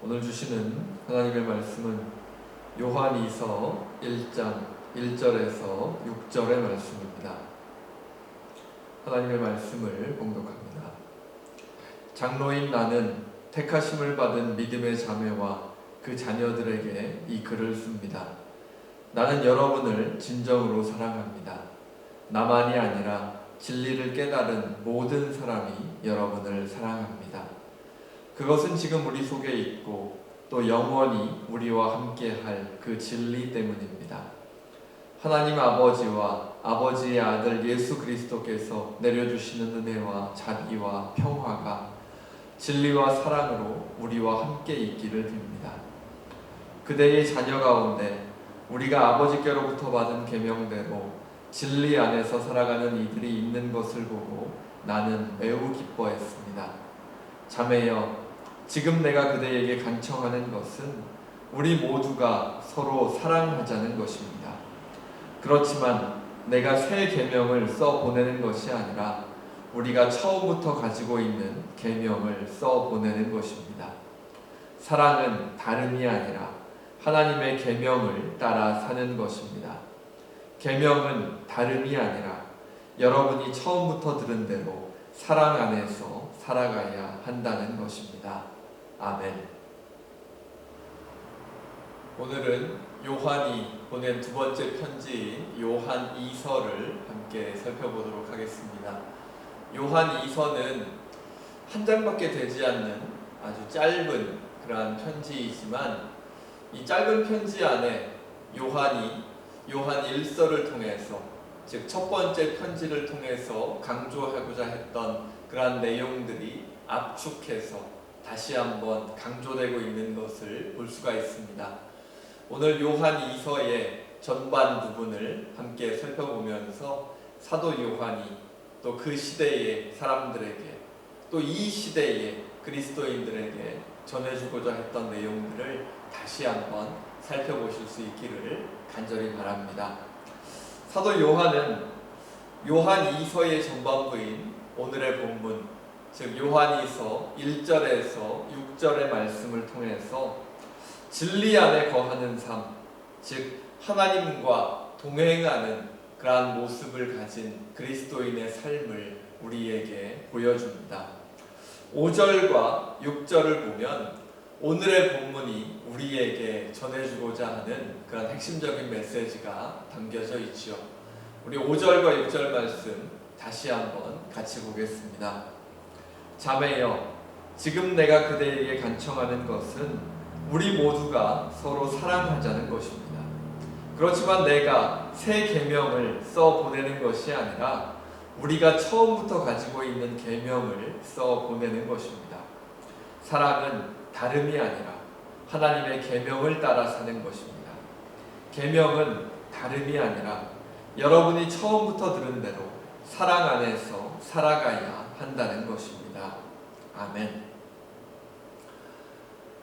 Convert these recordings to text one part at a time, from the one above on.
오늘 주시는 하나님의 말씀은 요한이서 1장 1절에서 6절의 말씀입니다. 하나님의 말씀을 봉독합니다. 장로인 나는 택하심을 받은 믿음의 자매와 그 자녀들에게 이 글을 씁니다. 나는 여러분을 진정으로 사랑합니다. 나만이 아니라 진리를 깨달은 모든 사람이 여러분을 사랑합니다. 그것은 지금 우리 속에 있고 또 영원히 우리와 함께할 그 진리 때문입니다. 하나님 아버지와 아버지의 아들 예수 그리스도께서 내려주시는 은혜와 자비와 평화가 진리와 사랑으로 우리와 함께 있기를 빕니다. 그대의 자녀 가운데 우리가 아버지께로부터 받은 계명대로 진리 안에서 살아가는 이들이 있는 것을 보고 나는 매우 기뻐했습니다. 자매여, 지금 내가 그대에게 간청하는 것은 우리 모두가 서로 사랑하자는 것입니다. 그렇지만 내가 새 계명을 써 보내는 것이 아니라 우리가 처음부터 가지고 있는 계명을 써 보내는 것입니다. 사랑은 다름이 아니라 하나님의 계명을 따라 사는 것입니다. 계명은 다름이 아니라 여러분이 처음부터 들은 대로 사랑 안에서 살아가야 한다는 것입니다. 아멘. 오늘은 요한이 보낸 두 번째 편지인 요한 2서를 함께 살펴보도록 하겠습니다. 요한 2서는 한 장밖에 되지 않는 아주 짧은 그러한 편지이지만 이 짧은 편지 안에 요한이 요한 1서를 통해서, 즉 첫 번째 편지를 통해서 강조하고자 했던 그러한 내용들이 압축해서 다시 한번 강조되고 있는 것을 볼 수가 있습니다. 오늘 요한 2서의 전반 부분을 함께 살펴보면서 사도 요한이 또 그 시대의 사람들에게, 또 이 시대의 그리스도인들에게 전해주고자 했던 내용들을 다시 한번 살펴보실 수 있기를 간절히 바랍니다. 사도 요한은 요한 2서의 전반부인 오늘의 본문, 즉 요한이서 1절에서 6절의 말씀을 통해서 진리 안에 거하는 삶, 즉 하나님과 동행하는 그러한 모습을 가진 그리스도인의 삶을 우리에게 보여줍니다. 5절과 6절을 보면 오늘의 본문이 우리에게 전해주고자 하는 그런 핵심적인 메시지가 담겨져 있죠. 우리 5절과 6절 말씀 다시 한번 같이 보겠습니다. 자매여, 지금 내가 그대에게 간청하는 것은 우리 모두가 서로 사랑하자는 것입니다. 그렇지만 내가 새 계명을 써 보내는 것이 아니라 우리가 처음부터 가지고 있는 계명을 써 보내는 것입니다. 사랑은 다름이 아니라 하나님의 계명을 따라 사는 것입니다. 계명은 다름이 아니라 여러분이 처음부터 들은 대로 사랑 안에서 살아가야 한다는 것입니다. 아멘.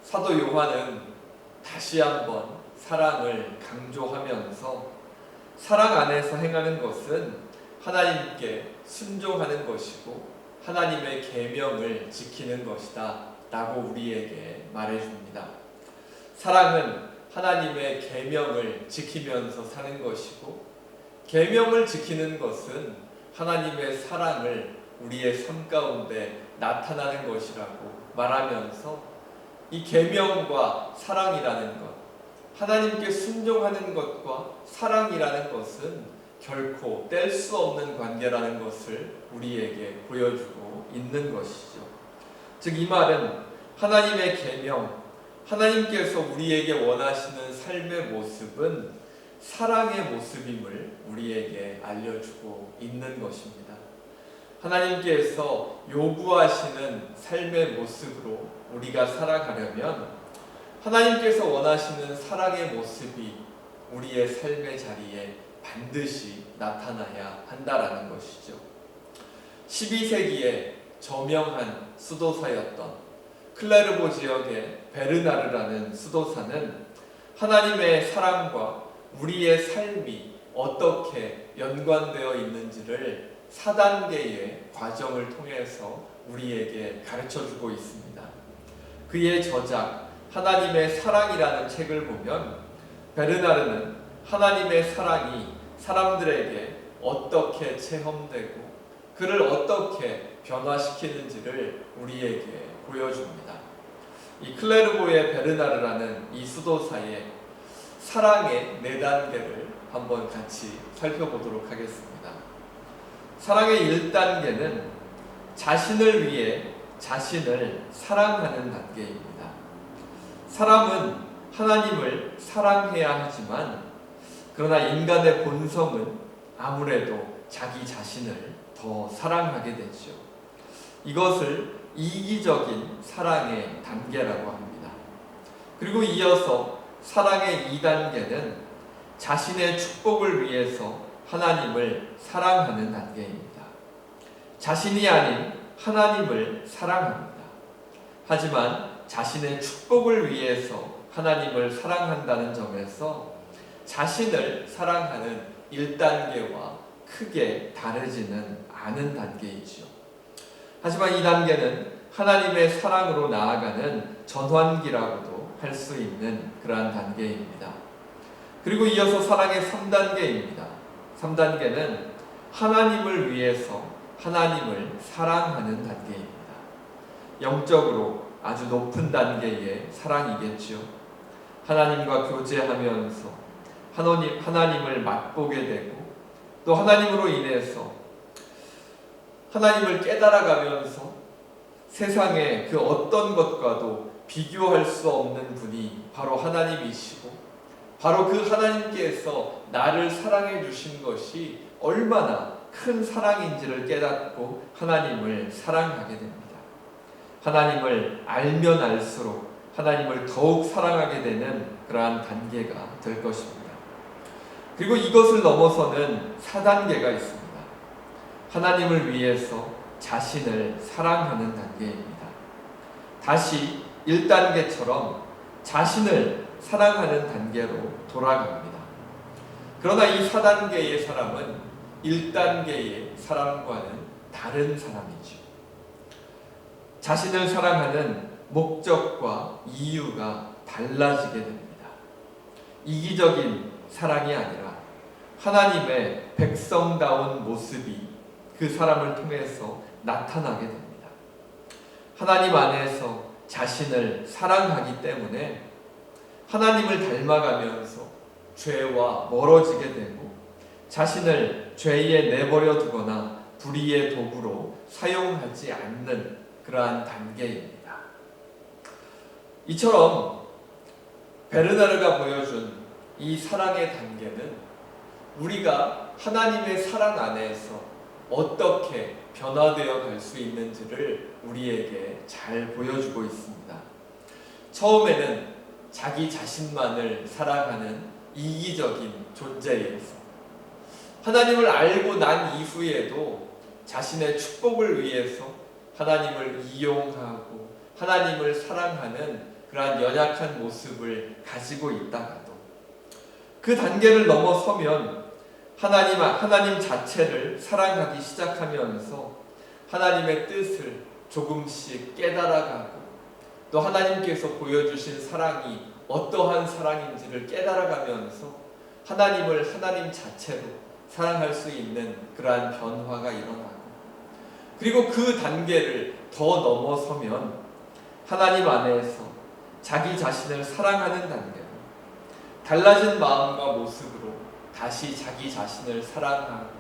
사도 요한은 다시 한번 사랑을 강조하면서 사랑 안에서 행하는 것은 하나님께 순종하는 것이고 하나님의 계명을 지키는 것이다 라고 우리에게 말해줍니다. 사랑은 하나님의 계명을 지키면서 사는 것이고, 계명을 지키는 것은 하나님의 사랑을 우리의 삶 가운데 나타나는 것이라고 말하면서 이 계명과 사랑이라는 것, 하나님께 순종하는 것과 사랑이라는 것은 결코 뗄 수 없는 관계라는 것을 우리에게 보여주고 있는 것이죠. 즉 이 말은 하나님의 계명, 하나님께서 우리에게 원하시는 삶의 모습은 사랑의 모습임을 우리에게 알려주고 있는 것입니다. 하나님께서 요구하시는 삶의 모습으로 우리가 살아가려면 하나님께서 원하시는 사랑의 모습이 우리의 삶의 자리에 반드시 나타나야 한다라는 것이죠. 12세기에 저명한 수도사였던 클레르보 지역의 베르나르라는 수도사는 하나님의 사랑과 우리의 삶이 어떻게 연관되어 있는지를 4단계의 과정을 통해서 우리에게 가르쳐주고 있습니다. 그의 저작 하나님의 사랑이라는 책을 보면 베르나르는 하나님의 사랑이 사람들에게 어떻게 체험되고 그를 어떻게 변화시키는지를 우리에게 보여줍니다. 이 클레르보의 베르나르라는 이 수도사의 사랑의 4단계를 한번 같이 살펴보도록 하겠습니다. 사랑의 1단계는 자신을 위해 자신을 사랑하는 단계입니다. 사람은 하나님을 사랑해야 하지만 그러나 인간의 본성은 아무래도 자기 자신을 더 사랑하게 되죠. 이것을 이기적인 사랑의 단계라고 합니다. 그리고 이어서 사랑의 2단계는 자신의 축복을 위해서 하나님을 사랑하는 단계입니다. 자신이 아닌 하나님을 사랑합니다. 하지만 자신의 축복을 위해서 하나님을 사랑한다는 점에서 자신을 사랑하는 1단계와 크게 다르지는 않은 단계이지요. 하지만 이 단계는 하나님의 사랑으로 나아가는 전환기라고도 할 수 있는 그러한 단계입니다. 그리고 이어서 사랑의 3단계입니다. 3단계는 하나님을 위해서 하나님을 사랑하는 단계입니다. 영적으로 아주 높은 단계의 사랑이겠지요. 하나님과 교제하면서 하나님을 맛보게 되고 또 하나님으로 인해서 하나님을 깨달아가면서 세상의 그 어떤 것과도 비교할 수 없는 분이 바로 하나님이시고 바로 그 하나님께서 나를 사랑해 주신 것이 얼마나 큰 사랑인지를 깨닫고 하나님을 사랑하게 됩니다. 하나님을 알면 알수록 하나님을 더욱 사랑하게 되는 그러한 단계가 될 것입니다. 그리고 이것을 넘어서는 4단계가 있습니다. 하나님을 위해서 자신을 사랑하는 단계입니다. 다시 1단계처럼 자신을 사랑하는 단계로 돌아갑니다. 그러나 이 4단계의 사람은 1단계의 사람과는 다른 사람이죠. 자신을 사랑하는 목적과 이유가 달라지게 됩니다. 이기적인 사랑이 아니라 하나님의 백성다운 모습이 그 사람을 통해서 나타나게 됩니다. 하나님 안에서 자신을 사랑하기 때문에 하나님을 닮아가면서 죄와 멀어지게 되고 자신을 죄에 내버려 두거나 불의의 도구로 사용하지 않는 그러한 단계입니다. 이처럼 베르나르가 보여준 이 사랑의 단계는 우리가 하나님의 사랑 안에서 어떻게 변화되어 갈 수 있는지를 우리에게 잘 보여주고 있습니다. 처음에는 자기 자신만을 사랑하는 이기적인 존재에서 하나님을 알고 난 이후에도 자신의 축복을 위해서 하나님을 이용하고 하나님을 사랑하는 그러한 연약한 모습을 가지고 있다가도 그 단계를 넘어서면 하나님 자체를 사랑하기 시작하면서 하나님의 뜻을 조금씩 깨달아가고 또 하나님께서 보여주신 사랑이 어떠한 사랑인지를 깨달아가면서 하나님을 하나님 자체로 사랑할 수 있는 그러한 변화가 일어나고 그리고 그 단계를 더 넘어서면 하나님 안에서 자기 자신을 사랑하는 단계로 달라진 마음과 모습으로 다시 자기 자신을 사랑하고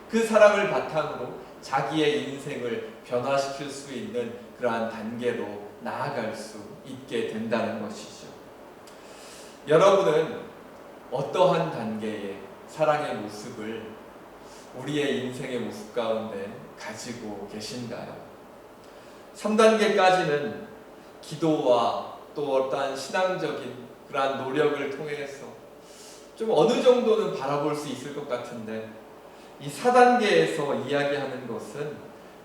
그 사랑을 바탕으로 자기의 인생을 변화시킬 수 있는 그러한 단계로 나아갈 수 있게 된다는 것이죠. 여러분은 어떠한 단계의 사랑의 모습을 우리의 인생의 모습 가운데 가지고 계신가요? 3단계까지는 기도와 또 어떠한 신앙적인 그러한 노력을 통해서 좀 어느 정도는 바라볼 수 있을 것 같은데 이 4단계에서 이야기하는 것은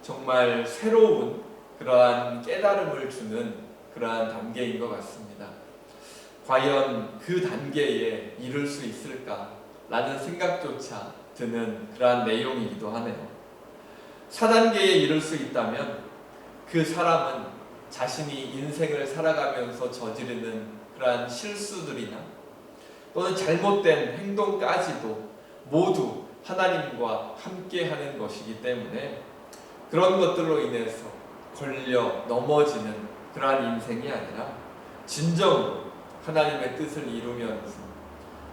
정말 새로운 그러한 깨달음을 주는 그러한 단계인 것 같습니다. 과연 그 단계에 이를 수 있을까라는 생각조차 드는 그러한 내용이기도 하네요. 4단계에 이를 수 있다면 그 사람은 자신이 인생을 살아가면서 저지르는 그러한 실수들이나 또는 잘못된 행동까지도 모두 하나님과 함께하는 것이기 때문에 그런 것들로 인해서 걸려 넘어지는 그러한 인생이 아니라 진정으로 하나님의 뜻을 이루면서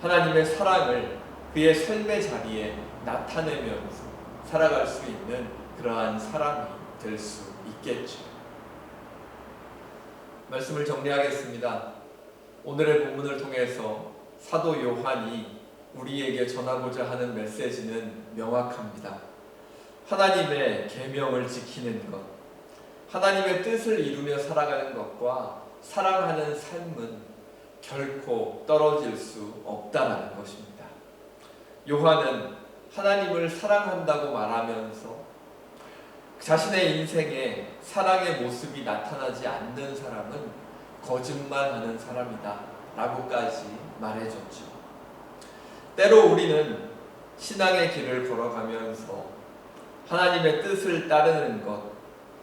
하나님의 사랑을 그의 삶의 자리에 나타내면서 살아갈 수 있는 그러한 사람이 될 수 있겠죠. 말씀을 정리하겠습니다. 오늘의 본문을 통해서 사도 요한이 우리에게 전하고자 하는 메시지는 명확합니다. 하나님의 계명을 지키는 것, 하나님의 뜻을 이루며 살아가는 것과 사랑하는 삶은 결코 떨어질 수 없다는 것입니다. 요한은 하나님을 사랑한다고 말하면서 자신의 인생에 사랑의 모습이 나타나지 않는 사람은 거짓말하는 사람이다 라고까지 말해줬죠. 때로 우리는 신앙의 길을 걸어가면서 하나님의 뜻을 따르는 것,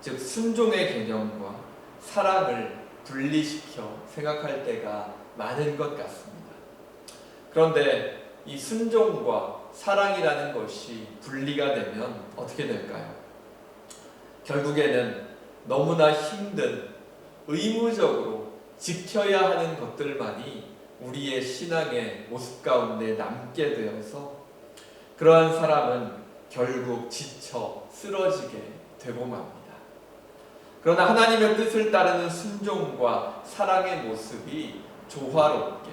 즉 순종의 개념과 사랑을 분리시켜 생각할 때가 많은 것 같습니다. 그런데 이 순종과 사랑이라는 것이 분리가 되면 어떻게 될까요? 결국에는 너무나 힘든 의무적으로 지켜야 하는 것들만이 우리의 신앙의 모습 가운데 남게 되어서 그러한 사람은 결국 지쳐 쓰러지게 되고 맙니다. 그러나 하나님의 뜻을 따르는 순종과 사랑의 모습이 조화롭게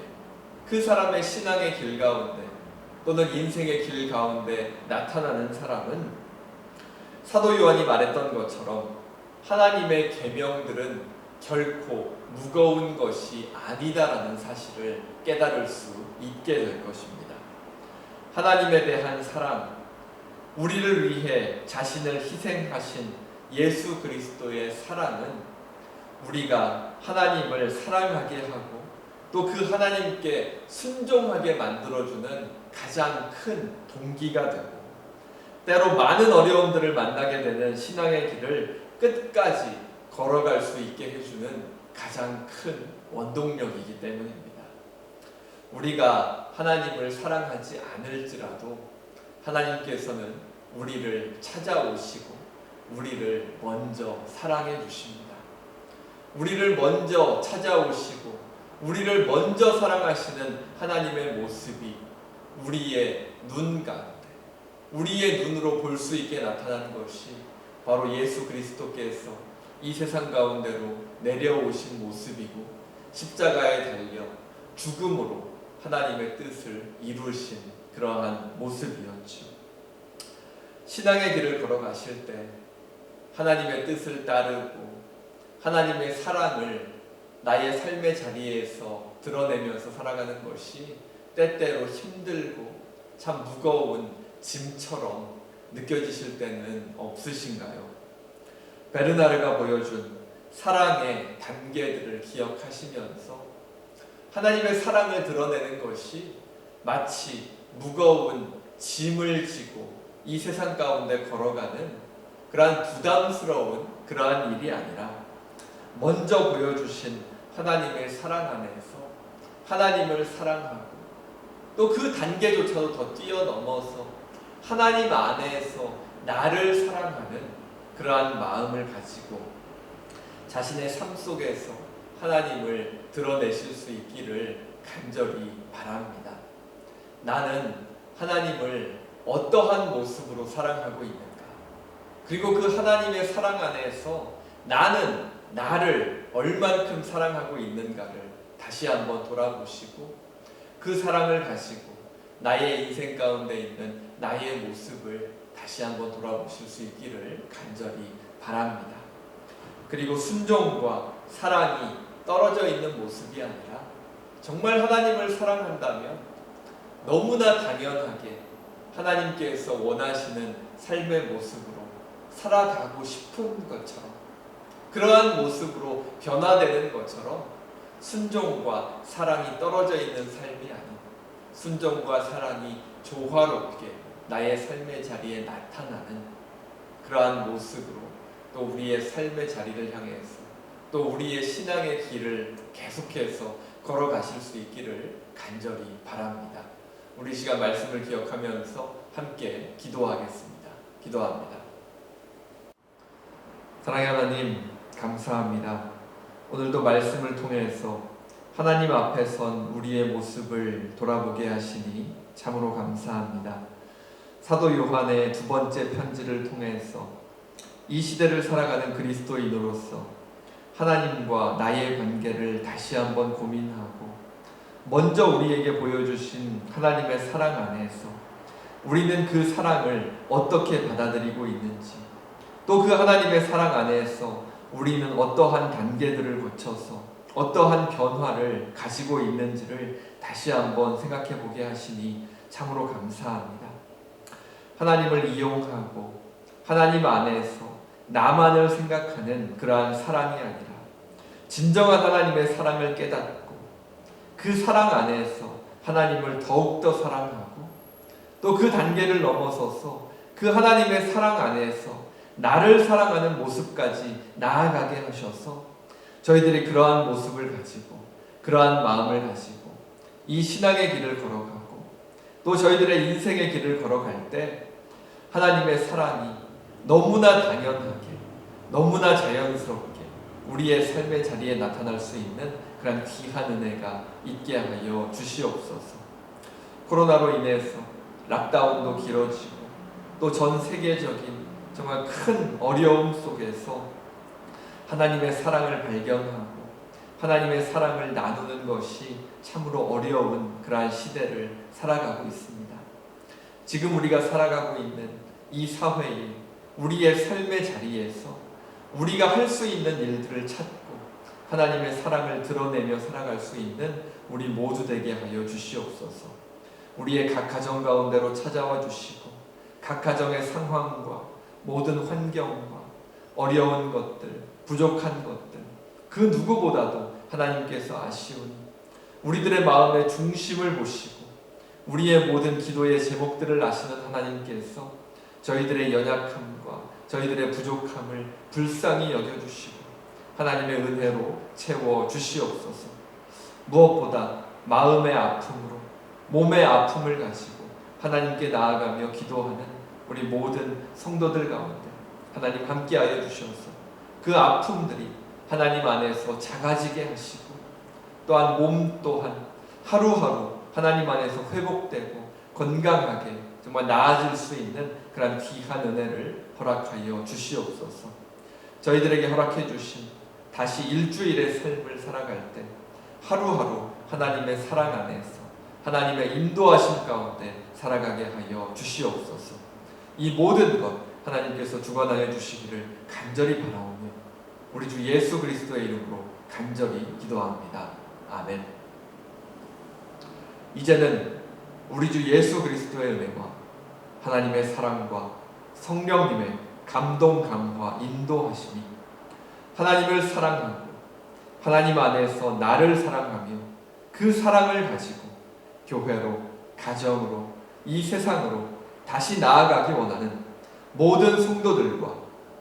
그 사람의 신앙의 길 가운데 또는 인생의 길 가운데 나타나는 사람은 사도 요한이 말했던 것처럼 하나님의 계명들은 결코 무거운 것이 아니다라는 사실을 깨달을 수 있게 될 것입니다. 하나님에 대한 사랑, 우리를 위해 자신을 희생하신 예수 그리스도의 사랑은 우리가 하나님을 사랑하게 하고 또 그 하나님께 순종하게 만들어주는 가장 큰 동기가 되고 때로 많은 어려움들을 만나게 되는 신앙의 길을 끝까지 걸어갈 수 있게 해주는 가장 큰 원동력이기 때문입니다. 우리가 하나님을 사랑하지 않을지라도 하나님께서는 우리를 찾아오시고 우리를 먼저 사랑해 주십니다. 우리를 먼저 찾아오시고 우리를 먼저 사랑하시는 하나님의 모습이 우리의 눈 가운데 우리의 눈으로 볼 수 있게 나타난 것이 바로 예수 그리스도께서 이 세상 가운데로 내려오신 모습이고 십자가에 달려 죽음으로 하나님의 뜻을 이루신 그러한 모습이었죠. 신앙의 길을 걸어가실 때 하나님의 뜻을 따르고 하나님의 사랑을 나의 삶의 자리에서 드러내면서 살아가는 것이 때때로 힘들고 참 무거운 짐처럼 느껴지실 때는 없으신가요? 베르나르가 보여준 사랑의 단계들을 기억하시면서 하나님의 사랑을 드러내는 것이 마치 무거운 짐을 지고 이 세상 가운데 걸어가는 그러한 부담스러운 그러한 일이 아니라 먼저 보여주신 하나님의 사랑 안에서 하나님을 사랑하고 또 그 단계조차도 더 뛰어넘어서 하나님 안에서 나를 사랑하는 그러한 마음을 가지고 자신의 삶 속에서 하나님을 드러내실 수 있기를 간절히 바랍니다. 나는 하나님을 어떠한 모습으로 사랑하고 있는가? 그리고 그 하나님의 사랑 안에서 나는 나를 얼만큼 사랑하고 있는가를 다시 한번 돌아보시고 그 사랑을 가지고 나의 인생 가운데 있는 나의 모습을 다시 한번 돌아보실 수 있기를 간절히 바랍니다. 그리고 순종과 사랑이 떨어져 있는 모습이 아니라 정말 하나님을 사랑한다면 너무나 당연하게 하나님께서 원하시는 삶의 모습으로 살아가고 싶은 것처럼 그러한 모습으로 변화되는 것처럼 순종과 사랑이 떨어져 있는 삶이 아닌 순종과 사랑이 조화롭게 나의 삶의 자리에 나타나는 그러한 모습으로 또 우리의 삶의 자리를 향해서 또 우리의 신앙의 길을 계속해서 걸어가실 수 있기를 간절히 바랍니다. 우리 시간 말씀을 기억하면서 함께 기도하겠습니다. 기도합니다. 사랑의 하나님, 감사합니다. 오늘도 말씀을 통해서 하나님 앞에 선 우리의 모습을 돌아보게 하시니 참으로 감사합니다. 사도 요한의 두 번째 편지를 통해서 이 시대를 살아가는 그리스도인으로서 하나님과 나의 관계를 다시 한번 고민하고 먼저 우리에게 보여주신 하나님의 사랑 안에서 우리는 그 사랑을 어떻게 받아들이고 있는지, 또 그 하나님의 사랑 안에서 우리는 어떠한 단계들을 거쳐서 어떠한 변화를 가지고 있는지를 다시 한번 생각해 보게 하시니 참으로 감사합니다. 하나님을 이용하고 하나님 안에서 나만을 생각하는 그러한 사랑이 아니라 진정한 하나님의 사랑을 깨닫고 그 사랑 안에서 하나님을 더욱더 사랑하고 또 그 단계를 넘어서서 그 하나님의 사랑 안에서 나를 사랑하는 모습까지 나아가게 하셔서 저희들이 그러한 모습을 가지고 그러한 마음을 가지고 이 신앙의 길을 걸어가고 또 저희들의 인생의 길을 걸어갈 때 하나님의 사랑이 너무나 당연하게 너무나 자연스럽게 우리의 삶의 자리에 나타날 수 있는 그런 귀한 은혜가 있게 하여 주시옵소서. 코로나로 인해서 락다운도 길어지고 또 전 세계적인 정말 큰 어려움 속에서 하나님의 사랑을 발견하고 하나님의 사랑을 나누는 것이 참으로 어려운 그러한 시대를 살아가고 있습니다. 지금 우리가 살아가고 있는 이 사회에 우리의 삶의 자리에서 우리가 할 수 있는 일들을 찾고 하나님의 사랑을 드러내며 살아갈 수 있는 우리 모두 되게 하여 주시옵소서. 우리의 각 가정 가운데로 찾아와 주시고 각 가정의 상황과 모든 환경과 어려운 것들, 부족한 것들 그 누구보다도 하나님께서 아시오니 우리들의 마음의 중심을 보시고 우리의 모든 기도의 제목들을 아시는 하나님께서 저희들의 연약함과 저희들의 부족함을 불쌍히 여겨주시고 하나님의 은혜로 채워주시옵소서. 무엇보다 마음의 아픔으로 몸의 아픔을 가지고 하나님께 나아가며 기도하는 우리 모든 성도들 가운데 하나님 함께하여 주셔서 그 아픔들이 하나님 안에서 작아지게 하시고 또한 몸 또한 하루하루 하나님 안에서 회복되고 건강하게 정말 나아질 수 있는 그런 귀한 은혜를 허락하여 주시옵소서. 저희들에게 허락해 주신 다시 일주일의 삶을 살아갈 때 하루하루 하나님의 사랑 안에서 하나님의 인도하심 가운데 살아가게 하여 주시옵소서. 이 모든 것 하나님께서 주관하여 주시기를 간절히 바라오며 우리 주 예수 그리스도의 이름으로 간절히 기도합니다. 아멘. 이제는 우리 주 예수 그리스도의 은혜와 하나님의 사랑과 성령님의 감동, 감화, 인도하심이 하나님을 사랑하고 하나님 안에서 나를 사랑하며 그 사랑을 가지고 교회로, 가정으로, 이 세상으로 다시 나아가기 원하는 모든 성도들과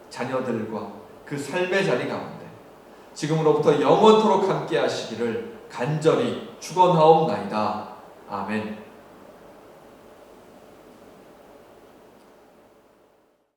자녀들과 그 삶의 자리 가운데 지금으로부터 영원토록 함께 하시기를 간절히 축원하옵나이다. 아멘.